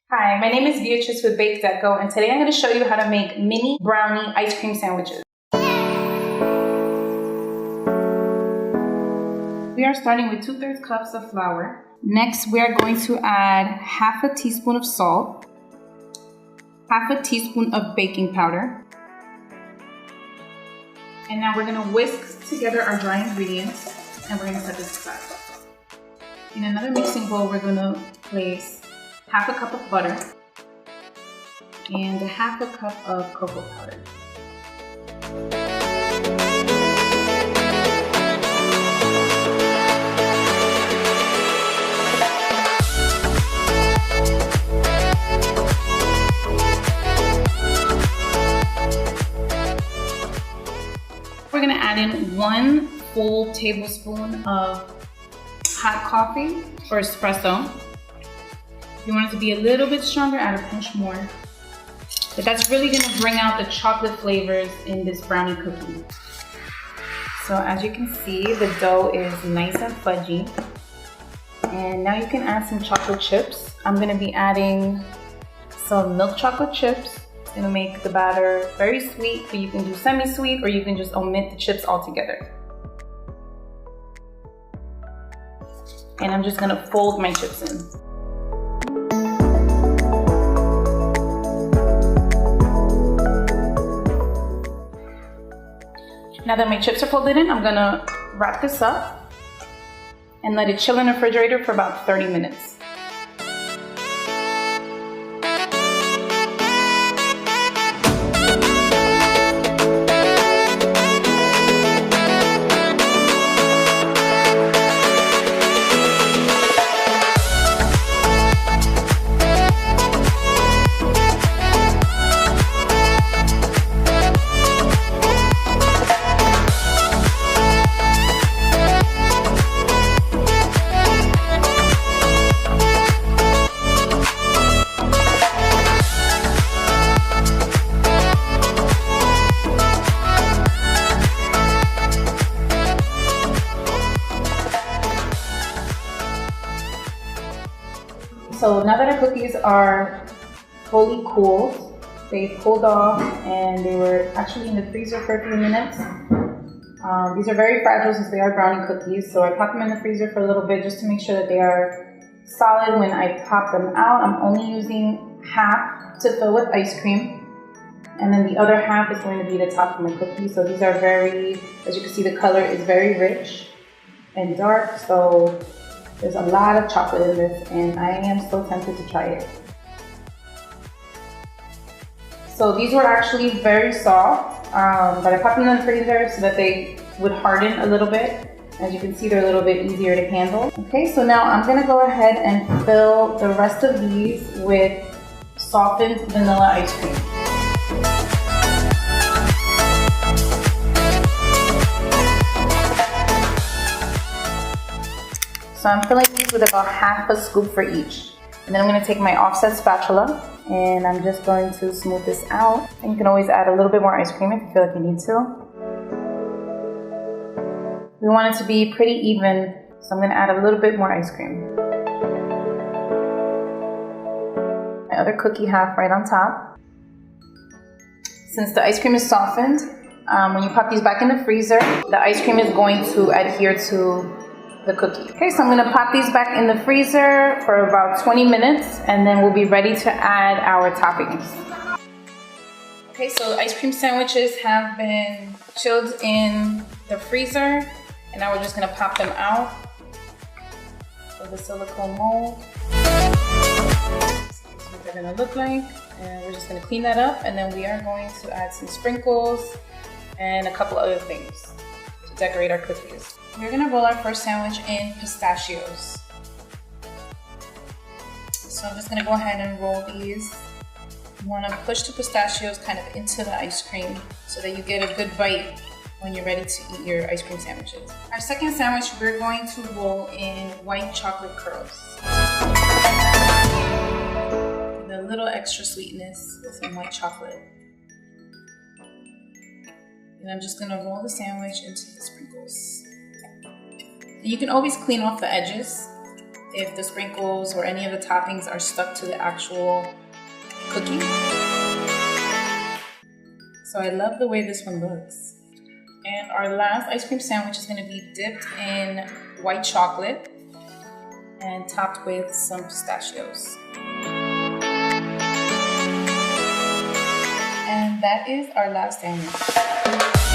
Hi, my name is Beatrice with Bake Deco, and today I'm going to show you how to make mini brownie ice cream sandwiches. We are starting with 2/3 cups of flour. Next, we are going to add half a teaspoon of salt, half a teaspoon of baking powder, and now we're going to whisk together our dry ingredients, and we're going to set this aside. In another mixing bowl, we're going to place half a cup of butter and half a cup of cocoa powder. We're going to add in 1 full tablespoon of hot coffee or espresso. If you want it to be a little bit stronger, add a pinch more. But that's really going to bring out the chocolate flavors in this brownie cookie. So as you can see, the dough is nice and fudgy. And now you can add some chocolate chips. I'm going to be adding some milk chocolate chips. It's going to make the batter very sweet, but you can do semi-sweet or you can just omit the chips altogether. And I'm just going to fold my chips in. Now that my chips are folded in, I'm gonna wrap this up and let it chill in the refrigerator for about 30 minutes. So now that our cookies are fully cooled, they've cooled off and they were actually in the freezer for a few minutes. These are very fragile since they are brownie cookies, so I pop them in the freezer for a little bit just to make sure that they are solid when I pop them out. I'm only using half to fill with ice cream, and then the other half is going to be the top of my cookie. So these are very, as you can see, the color is very rich and dark, so there's a lot of chocolate in this, and I am so tempted to try it. So these were actually very soft, but I popped them in the freezer so that they would harden a little bit. As you can see, they're a little bit easier to handle. Okay, so now I'm gonna go ahead and fill the rest of these with softened vanilla ice cream. So I'm filling these with about half a scoop for each. And then I'm going to take my offset spatula and I'm just going to smooth this out. And you can always add a little bit more ice cream if you feel like you need to. We want it to be pretty even, so I'm going to add a little bit more ice cream. My other cookie half right on top. Since the ice cream is softened, when you pop these back in the freezer, the ice cream is going to adhere to the cookie. Okay, so I'm gonna pop these back in the freezer for about 20 minutes and then we'll be ready to add our toppings. Okay, so ice cream sandwiches have been chilled in the freezer and now we're just gonna pop them out of the silicone mold. This is what they're gonna look like, and we're just gonna clean that up and then we are going to add some sprinkles and a couple other things to decorate our cookies. We're gonna roll our first sandwich in pistachios. So I'm just gonna go ahead and roll these. You wanna push the pistachios kind of into the ice cream so that you get a good bite when you're ready to eat your ice cream sandwiches. Our second sandwich, we're going to roll in white chocolate curls. With a little extra sweetness with some white chocolate. And I'm just gonna roll the sandwich into the sprinkles. And you can always clean off the edges if the sprinkles or any of the toppings are stuck to the actual cookie. So I love the way this one looks. And our last ice cream sandwich is going to be dipped in white chocolate and topped with some pistachios. And that is our last sandwich.